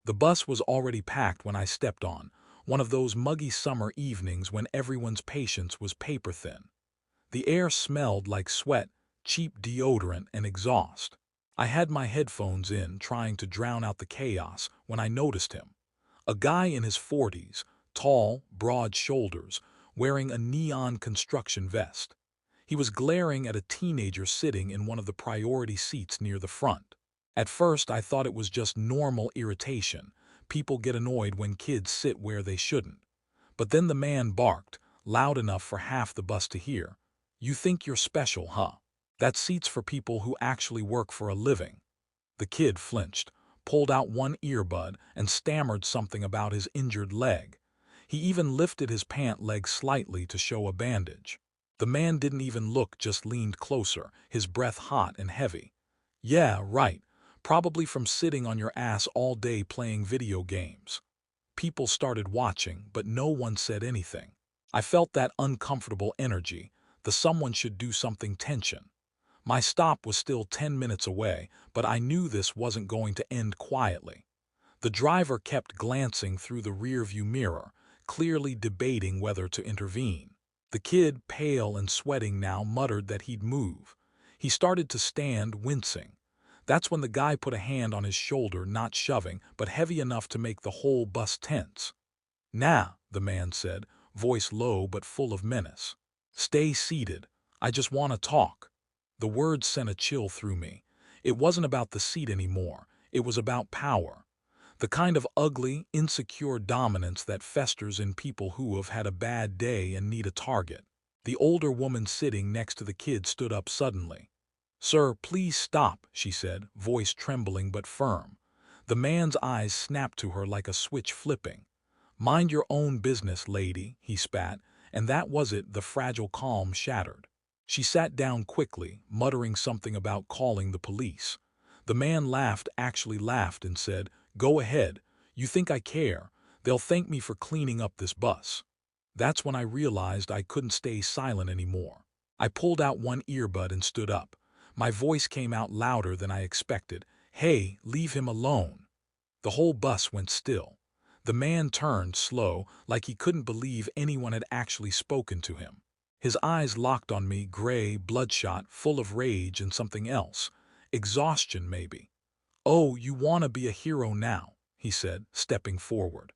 The bus was already packed when I stepped on, one of those muggy summer evenings when everyone's patience was paper-thin. The air smelled like sweat, cheap deodorant, and exhaust. I had my headphones in, trying to drown out the chaos, when I noticed him. A guy in his 40s, tall, broad shoulders, wearing a neon construction vest. He was glaring at a teenager sitting in one of the priority seats near the front. At first, I thought it was just normal irritation. People get annoyed when kids sit where they shouldn't. But then the man barked, loud enough for half the bus to hear. "You think you're special, huh? That seat's for people who actually work for a living." The kid flinched, pulled out one earbud, and stammered something about his injured leg. He even lifted his pant leg slightly to show a bandage. The man didn't even look, just leaned closer, his breath hot and heavy. "Yeah, right. Probably from sitting on your ass all day playing video games." People started watching, but no one said anything. I felt that uncomfortable energy, the someone should do something tension. My stop was still 10 minutes away, but I knew this wasn't going to end quietly. The driver kept glancing through the rearview mirror, clearly debating whether to intervene. The kid, pale and sweating now, muttered that he'd move. He started to stand, wincing. That's when the guy put a hand on his shoulder, not shoving, but heavy enough to make the whole bus tense. "Nah," the man said, voice low but full of menace. "Stay seated. I just want to talk." The words sent a chill through me. It wasn't about the seat anymore. It was about power. The kind of ugly, insecure dominance that festers in people who have had a bad day and need a target. The older woman sitting next to the kid stood up suddenly. "Sir, please stop," she said, voice trembling but firm. The man's eyes snapped to her like a switch flipping. "Mind your own business, lady," he spat, and that was it. The fragile calm shattered. She sat down quickly, muttering something about calling the police. The man laughed, actually laughed, and said, "Go ahead. You think I care? They'll thank me for cleaning up this bus." That's when I realized I couldn't stay silent anymore. I pulled out one earbud and stood up. My voice came out louder than I expected. "Hey, leave him alone." The whole bus went still. The man turned, slow, like he couldn't believe anyone had actually spoken to him. His eyes locked on me, gray, bloodshot, full of rage and something else. Exhaustion, maybe. "Oh, you want to be a hero now," he said, stepping forward.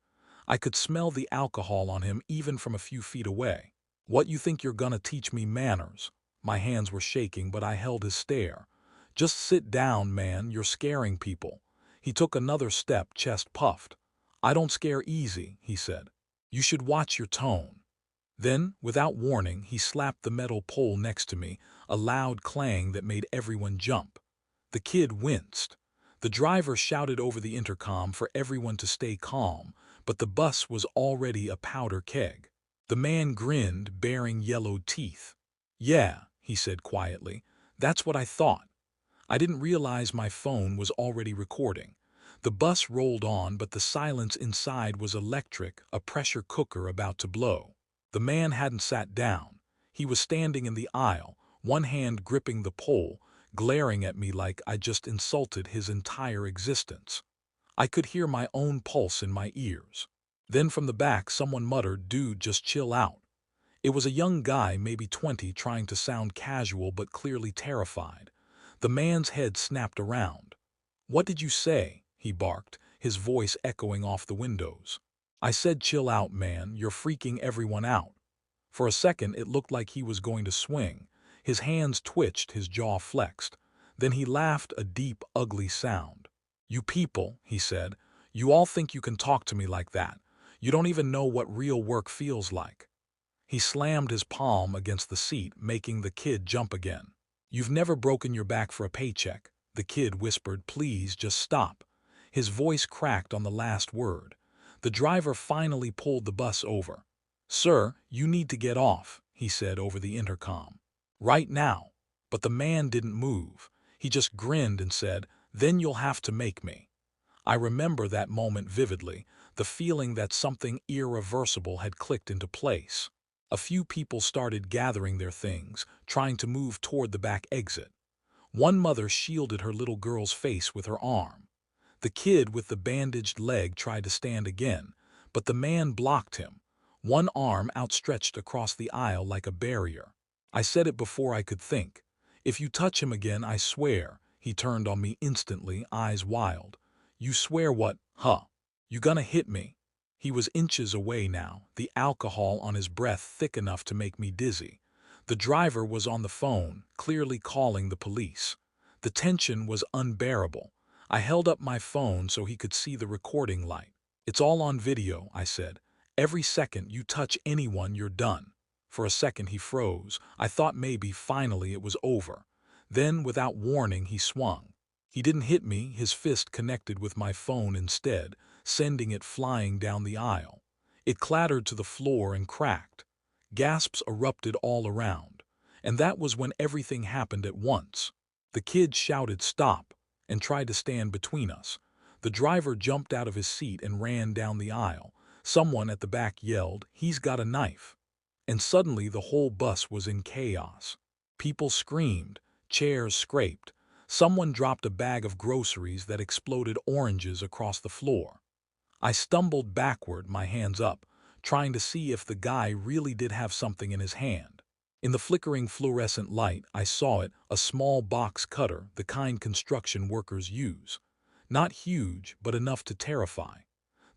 I could smell the alcohol on him even from a few feet away. "What, you think you're gonna teach me manners?" My hands were shaking, but I held his stare. "Just sit down, man, you're scaring people." He took another step, chest puffed. "I don't scare easy," he said. "You should watch your tone." Then, without warning, he slapped the metal pole next to me, a loud clang that made everyone jump. The kid winced. The driver shouted over the intercom for everyone to stay calm, but the bus was already a powder keg. The man grinned, baring yellowed teeth. "Yeah," he said quietly, "that's what I thought." I didn't realize my phone was already recording. The bus rolled on, but the silence inside was electric, a pressure cooker about to blow. The man hadn't sat down. He was standing in the aisle, one hand gripping the pole, glaring at me like I just insulted his entire existence. I could hear my own pulse in my ears. Then from the back someone muttered, "Dude, just chill out." It was a young guy, maybe 20, trying to sound casual but clearly terrified. The man's head snapped around. "What did you say?" he barked, his voice echoing off the windows. "I said chill out, man, you're freaking everyone out." For a second it looked like he was going to swing. His hands twitched, his jaw flexed. Then he laughed, a deep, ugly sound. "You people," he said, "you all think you can talk to me like that. You don't even know what real work feels like." He slammed his palm against the seat, making the kid jump again. "You've never broken your back for a paycheck." The kid whispered, "Please, just stop." His voice cracked on the last word. The driver finally pulled the bus over. "Sir, you need to get off," he said over the intercom. "Right now." But the man didn't move. He just grinned and said, "Then you'll have to make me." I remember that moment vividly, the feeling that something irreversible had clicked into place. A few people started gathering their things, trying to move toward the back exit. One mother shielded her little girl's face with her arm. The kid with the bandaged leg tried to stand again, but the man blocked him, one arm outstretched across the aisle like a barrier. I said it before I could think. "If you touch him again, I swear." He turned on me instantly, eyes wild. "You swear what, huh? You gonna hit me?" He was inches away now, the alcohol on his breath thick enough to make me dizzy. The driver was on the phone, clearly calling the police. The tension was unbearable. I held up my phone so he could see the recording light. "It's all on video," I said. "Every second you touch anyone, you're done." For a second he froze. I thought maybe finally it was over. Then, without warning, he swung. He didn't hit me, his fist connected with my phone instead, sending it flying down the aisle. It clattered to the floor and cracked. Gasps erupted all around. And that was when everything happened at once. The kid shouted "stop" and tried to stand between us. The driver jumped out of his seat and ran down the aisle. Someone at the back yelled, "He's got a knife." And suddenly the whole bus was in chaos. People screamed, chairs scraped. Someone dropped a bag of groceries that exploded oranges across the floor. I stumbled backward, my hands up, trying to see if the guy really did have something in his hand. In the flickering fluorescent light, I saw it, a small box cutter, the kind construction workers use. Not huge, but enough to terrify.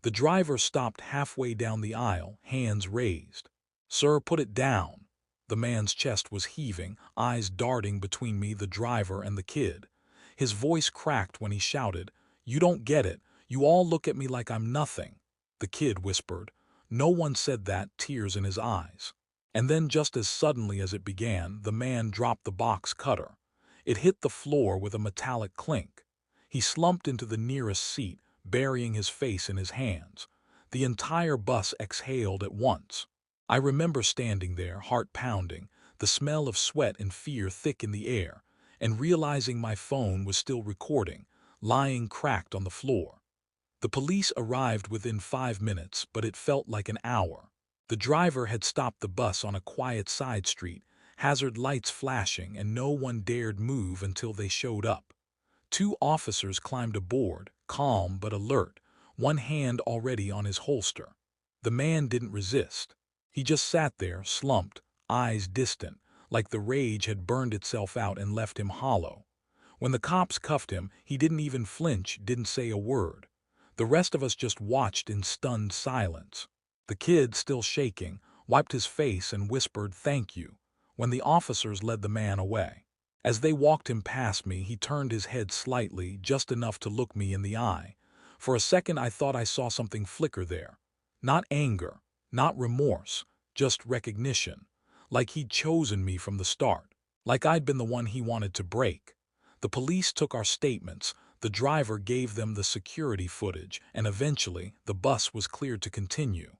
The driver stopped halfway down the aisle, hands raised. "Sir, put it down." The man's chest was heaving, eyes darting between me, the driver, and the kid. His voice cracked when he shouted, "You don't get it. You all look at me like I'm nothing." The kid whispered. No one said that, tears in his eyes. And then, just as suddenly as it began, the man dropped the box cutter. It hit the floor with a metallic clink. He slumped into the nearest seat, burying his face in his hands. The entire bus exhaled at once. I remember standing there, heart pounding, the smell of sweat and fear thick in the air, and realizing my phone was still recording, lying cracked on the floor. The police arrived within 5 minutes, but it felt like an hour. The driver had stopped the bus on a quiet side street, hazard lights flashing, and no one dared move until they showed up. 2 officers climbed aboard, calm but alert, one hand already on his holster. The man didn't resist. He just sat there, slumped, eyes distant, like the rage had burned itself out and left him hollow. When the cops cuffed him, he didn't even flinch, didn't say a word. The rest of us just watched in stunned silence. The kid, still shaking, wiped his face and whispered "thank you" when the officers led the man away. As they walked him past me, he turned his head slightly, just enough to look me in the eye. For a second I thought I saw something flicker there. Not anger, not remorse, just recognition. Like he'd chosen me from the start. Like I'd been the one he wanted to break. The police took our statements, the driver gave them the security footage, and eventually the bus was cleared to continue.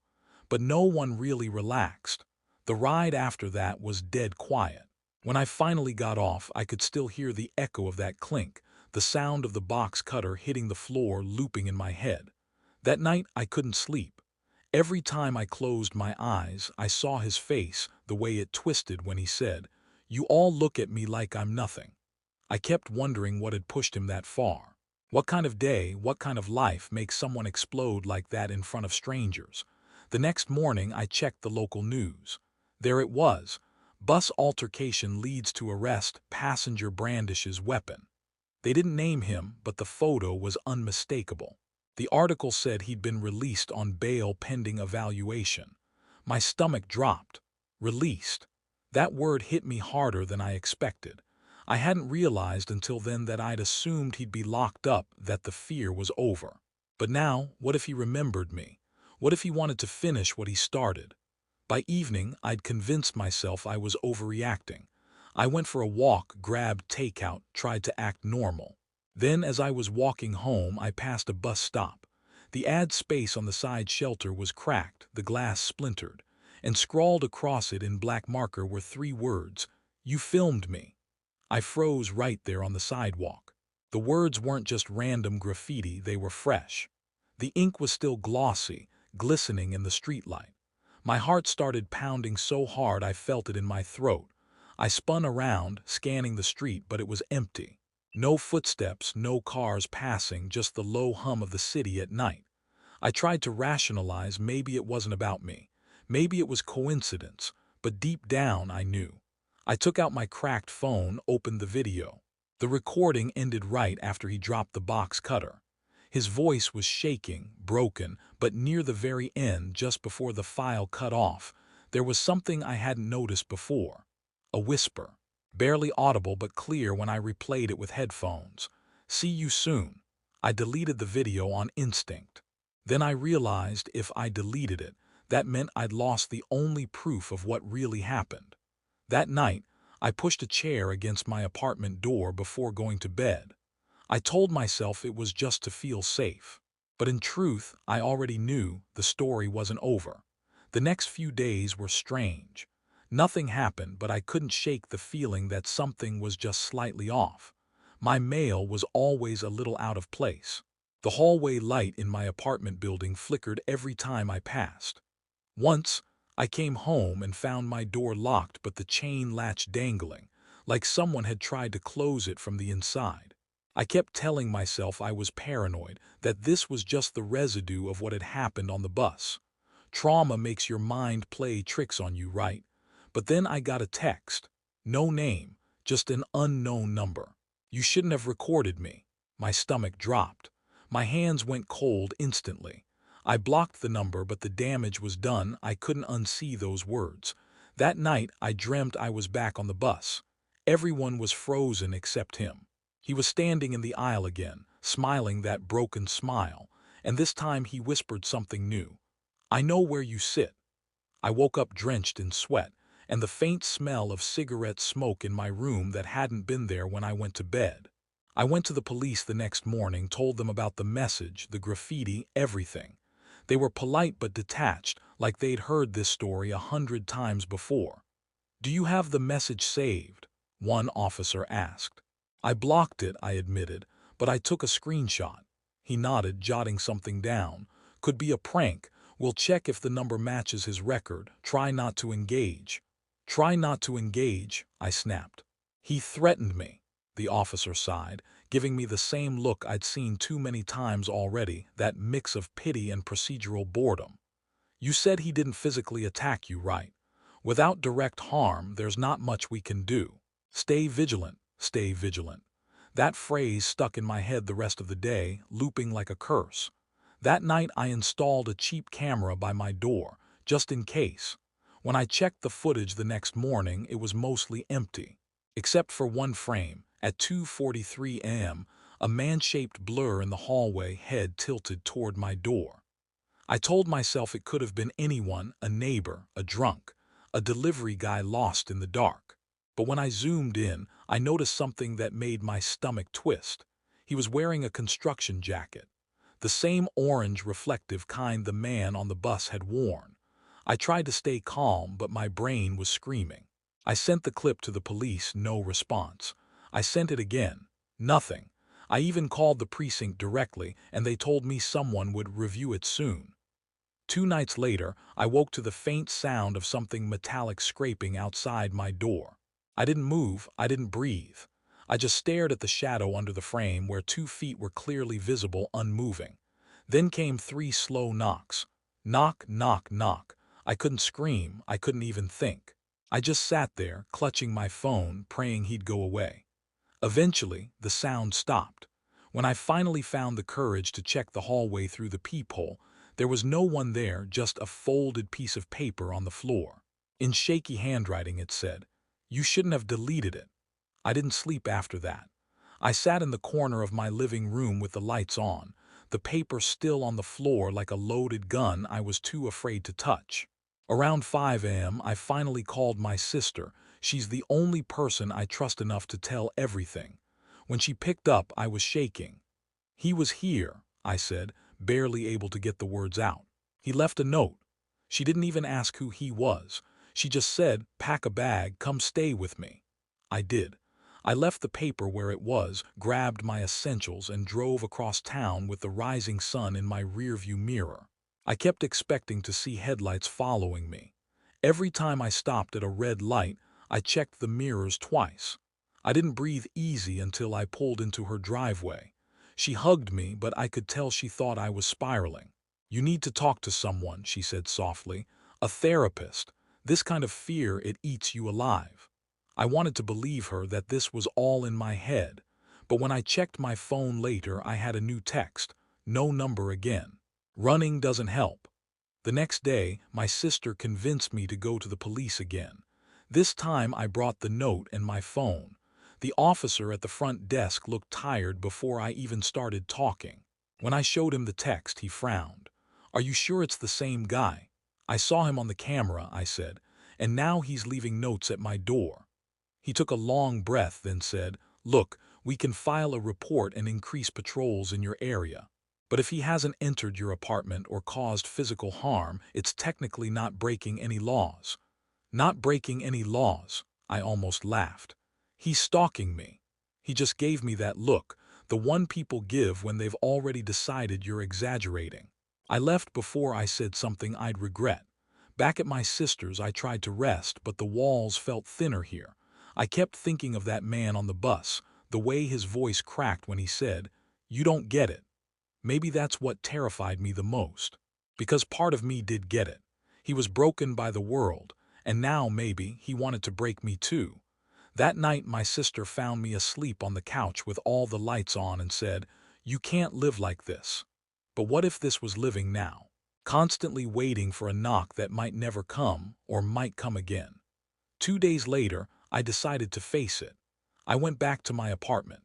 But no one really relaxed. The ride after that was dead quiet. When I finally got off, I could still hear the echo of that clink, the sound of the box cutter hitting the floor looping in my head. That night I couldn't sleep. Every time I closed my eyes, I saw his face, the way it twisted when he said, "You all look at me like I'm nothing." I kept wondering what had pushed him that far. What kind of day, what kind of life makes someone explode like that in front of strangers? The next morning I checked the local news. There it was. Bus altercation leads to arrest, passenger brandishes weapon. They didn't name him, but the photo was unmistakable. The article said he'd been released on bail pending evaluation. My stomach dropped. Released. That word hit me harder than I expected. I hadn't realized until then that I'd assumed he'd be locked up, that the fear was over. But now, what if he remembered me? What if he wanted to finish what he started? By evening, I'd convinced myself I was overreacting. I went for a walk, grabbed takeout, tried to act normal. Then, as I was walking home, I passed a bus stop. The ad space on the side shelter was cracked, the glass splintered, and scrawled across it in black marker were 3 words, "You filmed me." I froze right there on the sidewalk. The words weren't just random graffiti, they were fresh. The ink was still glossy, glistening in the streetlight. My heart started pounding so hard I felt it in my throat. I spun around, scanning the street, but it was empty. No footsteps, no cars passing, just the low hum of the city at night. I tried to rationalize maybe it wasn't about me. Maybe it was coincidence, but deep down I knew. I took out my cracked phone, opened the video. The recording ended right after he dropped the box cutter. His voice was shaking, broken, but near the very end, just before the file cut off, there was something I hadn't noticed before. A whisper. Barely audible but clear when I replayed it with headphones. "See you soon." I deleted the video on instinct. Then I realized if I deleted it, that meant I'd lost the only proof of what really happened. That night, I pushed a chair against my apartment door before going to bed. I told myself it was just to feel safe. But in truth, I already knew the story wasn't over. The next few days were strange. Nothing happened, but I couldn't shake the feeling that something was just slightly off. My mail was always a little out of place. The hallway light in my apartment building flickered every time I passed. Once, I came home and found my door locked but the chain latch dangling, like someone had tried to close it from the inside. I kept telling myself I was paranoid, that this was just the residue of what had happened on the bus. Trauma makes your mind play tricks on you, right? But then I got a text. No name, just an unknown number. "You shouldn't have recorded me." My stomach dropped. My hands went cold instantly. I blocked the number, but the damage was done. I couldn't unsee those words. That night, I dreamt I was back on the bus. Everyone was frozen except him. He was standing in the aisle again, smiling that broken smile, and this time he whispered something new. "I know where you sit." I woke up drenched in sweat, and the faint smell of cigarette smoke in my room that hadn't been there when I went to bed. I went to the police the next morning, told them about the message, the graffiti, everything. They were polite but detached, like they'd heard this story 100 times before. "Do you have the message saved?" one officer asked. "I blocked it," I admitted, "but I took a screenshot." He nodded, jotting something down. "Could be a prank. We'll check if the number matches his record. Try not to engage." "Try not to engage," I snapped. "He threatened me," the officer sighed, giving me the same look I'd seen too many times already, that mix of pity and procedural boredom. "You said he didn't physically attack you, right? Without direct harm, there's not much we can do. Stay vigilant, stay vigilant." That phrase stuck in my head the rest of the day, looping like a curse. That night I installed a cheap camera by my door, just in case. When I checked the footage the next morning, it was mostly empty. Except for one frame, at 2:43 a.m., a man-shaped blur in the hallway, head tilted toward my door. I told myself it could have been anyone, a neighbor, a drunk, a delivery guy lost in the dark. But when I zoomed in, I noticed something that made my stomach twist. He was wearing a construction jacket. The same orange reflective kind the man on the bus had worn. I tried to stay calm, but my brain was screaming. I sent the clip to the police, no response. I sent it again. Nothing. I even called the precinct directly, and they told me someone would review it soon. 2 nights later, I woke to the faint sound of something metallic scraping outside my door. I didn't move, I didn't breathe. I just stared at the shadow under the frame where 2 feet were clearly visible, unmoving. Then came 3 slow knocks. Knock, knock, knock. I couldn't scream, I couldn't even think. I just sat there, clutching my phone, praying he'd go away. Eventually, the sound stopped. When I finally found the courage to check the hallway through the peephole, there was no one there, just a folded piece of paper on the floor. In shaky handwriting it said, "You shouldn't have deleted it." I didn't sleep after that. I sat in the corner of my living room with the lights on, the paper still on the floor like a loaded gun I was too afraid to touch. Around 5 a.m., I finally called my sister. She's the only person I trust enough to tell everything. When she picked up, I was shaking. "He was here," I said, barely able to get the words out. "He left a note." She didn't even ask who he was. She just said, "Pack a bag, come stay with me." I did. I left the paper where it was, grabbed my essentials, and drove across town with the rising sun in my rearview mirror. I kept expecting to see headlights following me. Every time I stopped at a red light, I checked the mirrors twice. I didn't breathe easy until I pulled into her driveway. She hugged me, but I could tell she thought I was spiraling. "You need to talk to someone," she said softly. "A therapist. This kind of fear, it eats you alive." I wanted to believe her that this was all in my head, but when I checked my phone later, I had a new text. No number again. Running doesn't help. The next day, my sister convinced me to go to the police again. This time I brought the note and my phone. The officer at the front desk looked tired before I even started talking. When I showed him the text, he frowned. "Are you sure it's the same guy?" "I saw him on the camera," I said, "and now he's leaving notes at my door." He took a long breath, then said, "Look, we can file a report and increase patrols in your area. But if he hasn't entered your apartment or caused physical harm, it's technically not breaking any laws." "Not breaking any laws," I almost laughed. "He's stalking me." He just gave me that look, the one people give when they've already decided you're exaggerating. I left before I said something I'd regret. Back at my sister's, I tried to rest, but the walls felt thinner here. I kept thinking of that man on the bus, the way his voice cracked when he said, "You don't get it." Maybe that's what terrified me the most. Because part of me did get it. He was broken by the world, and now maybe he wanted to break me too. That night my sister found me asleep on the couch with all the lights on and said, "You can't live like this." But what if this was living now? Constantly waiting for a knock that might never come or might come again. 2 days later, I decided to face it. I went back to my apartment.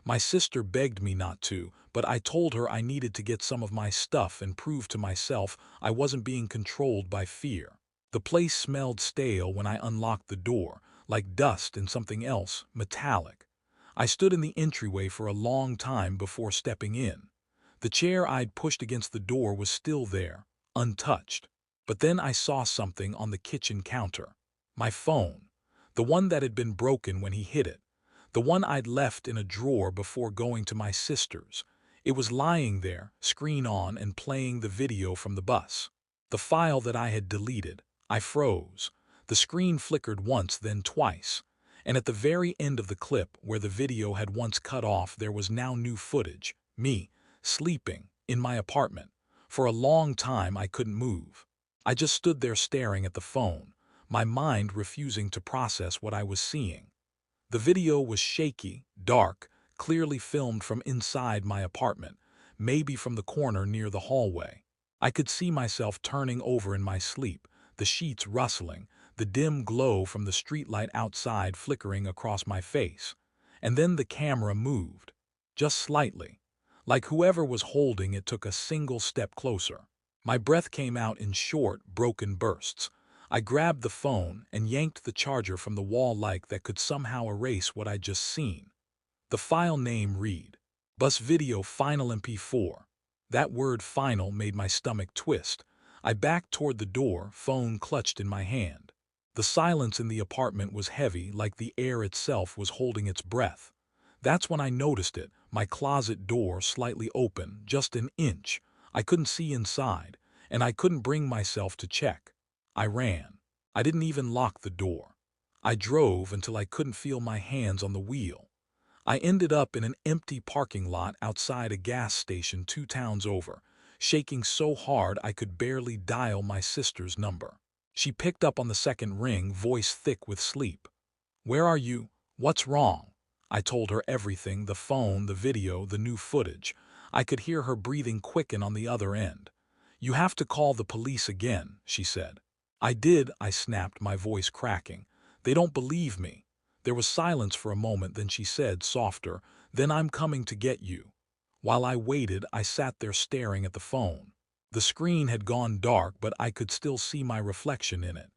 My sister begged me not to, but I told her I needed to get some of my stuff and prove to myself I wasn't being controlled by fear. The place smelled stale when I unlocked the door, like dust and something else, metallic. I stood in the entryway for a long time before stepping in. The chair I'd pushed against the door was still there, untouched. But then I saw something on the kitchen counter. My phone. The one that had been broken when he hid it. The one I'd left in a drawer before going to my sister's. It was lying there, screen on, and playing the video from the bus. The file that I had deleted. I froze. The screen flickered once, then twice. And at the very end of the clip, where the video had once cut off, there was now new footage. Me, sleeping, in my apartment. For a long time I couldn't move. I just stood there staring at the phone, my mind refusing to process what I was seeing. The video was shaky, dark, clearly filmed from inside my apartment, maybe from the corner near the hallway. I could see myself turning over in my sleep, the sheets rustling, the dim glow from the streetlight outside flickering across my face. And then the camera moved. Just slightly. Like whoever was holding it took a single step closer. My breath came out in short, broken bursts. I grabbed the phone and yanked the charger from the wall like that could somehow erase what I'd just seen. The file name read, Bus Video Final MP4. That word final made my stomach twist. I backed toward the door, phone clutched in my hand. The silence in the apartment was heavy, like the air itself was holding its breath. That's when I noticed it, my closet door slightly open, just an inch. I couldn't see inside, and I couldn't bring myself to check. I ran. I didn't even lock the door. I drove until I couldn't feel my hands on the wheel. I ended up in an empty parking lot outside a gas station 2 towns over, shaking so hard I could barely dial my sister's number. She picked up on the second ring, voice thick with sleep. "Where are you? What's wrong?" I told her everything, the phone, the video, the new footage. I could hear her breathing quicken on the other end. "You have to call the police again," she said. "I did," I snapped, my voice cracking. "They don't believe me." There was silence for a moment, then she said, softer, "Then I'm coming to get you." While I waited, I sat there staring at the phone. The screen had gone dark, but I could still see my reflection in it.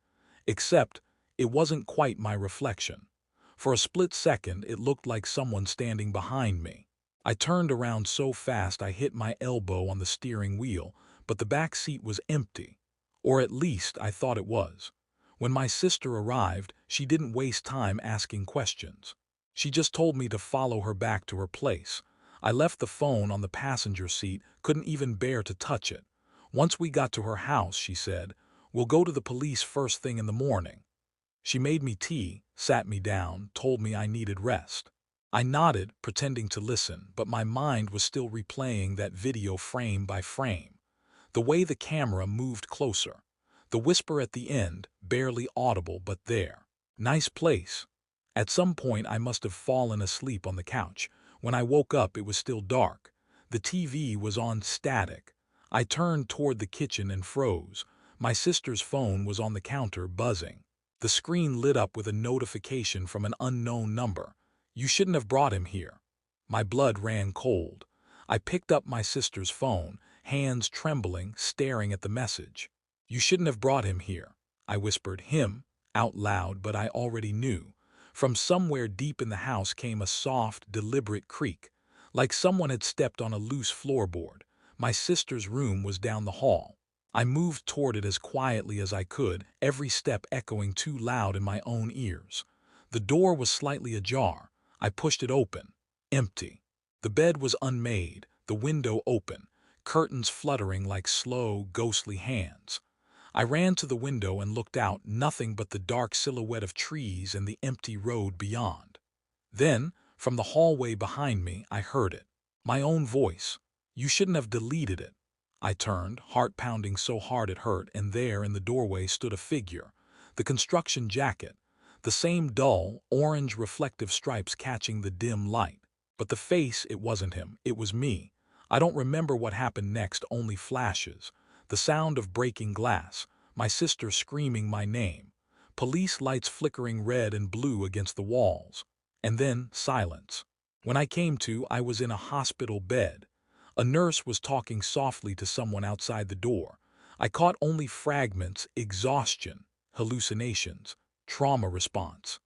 Except, it wasn't quite my reflection. For a split second, it looked like someone standing behind me. I turned around so fast I hit my elbow on the steering wheel, but the back seat was empty. Or at least I thought it was. When my sister arrived, she didn't waste time asking questions. She just told me to follow her back to her place. I left the phone on the passenger seat, couldn't even bear to touch it. Once we got to her house, she said, "We'll go to the police first thing in the morning." She made me tea, sat me down, told me I needed rest. I nodded, pretending to listen, but my mind was still replaying that video frame by frame. The way the camera moved closer. The whisper at the end, barely audible but there. Nice place. At some point I must have fallen asleep on the couch. When I woke up it was still dark. The TV was on static. I turned toward the kitchen and froze. My sister's phone was on the counter buzzing. The screen lit up with a notification from an unknown number. You shouldn't have brought him here. My blood ran cold. I picked up my sister's phone, hands trembling, staring at the message. You shouldn't have brought him here. I whispered him out loud, but I already knew. From somewhere deep in the house came a soft, deliberate creak, like someone had stepped on a loose floorboard. My sister's room was down the hall. I moved toward it as quietly as I could, every step echoing too loud in my own ears. The door was slightly ajar. I pushed it open. Empty. The bed was unmade, the window open, curtains fluttering like slow, ghostly hands. I ran to the window and looked out, nothing but the dark silhouette of trees and the empty road beyond. Then, from the hallway behind me, I heard it. My own voice. You shouldn't have deleted it. I turned, heart pounding so hard it hurt, and there in the doorway stood a figure. The construction jacket. The same dull, orange reflective stripes catching the dim light. But the face, it wasn't him, it was me. I don't remember what happened next, only flashes. The sound of breaking glass, my sister screaming my name, police lights flickering red and blue against the walls, and then silence. When I came to, I was in a hospital bed. A nurse was talking softly to someone outside the door. I caught only fragments: exhaustion, hallucinations, trauma response.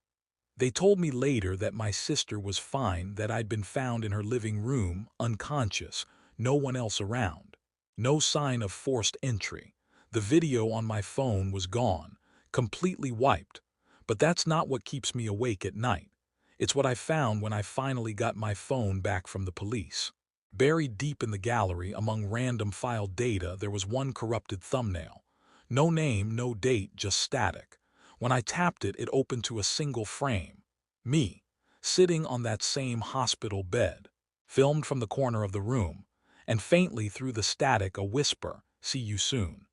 They told me later that my sister was fine, that I'd been found in her living room, unconscious, no one else around. No sign of forced entry. The video on my phone was gone, completely wiped. But that's not what keeps me awake at night. It's what I found when I finally got my phone back from the police. Buried deep in the gallery, among random file data, there was one corrupted thumbnail. No name, no date, just static. When I tapped it, it opened to a single frame. Me, sitting on that same hospital bed, filmed from the corner of the room, and faintly through the static a whisper, "See you soon."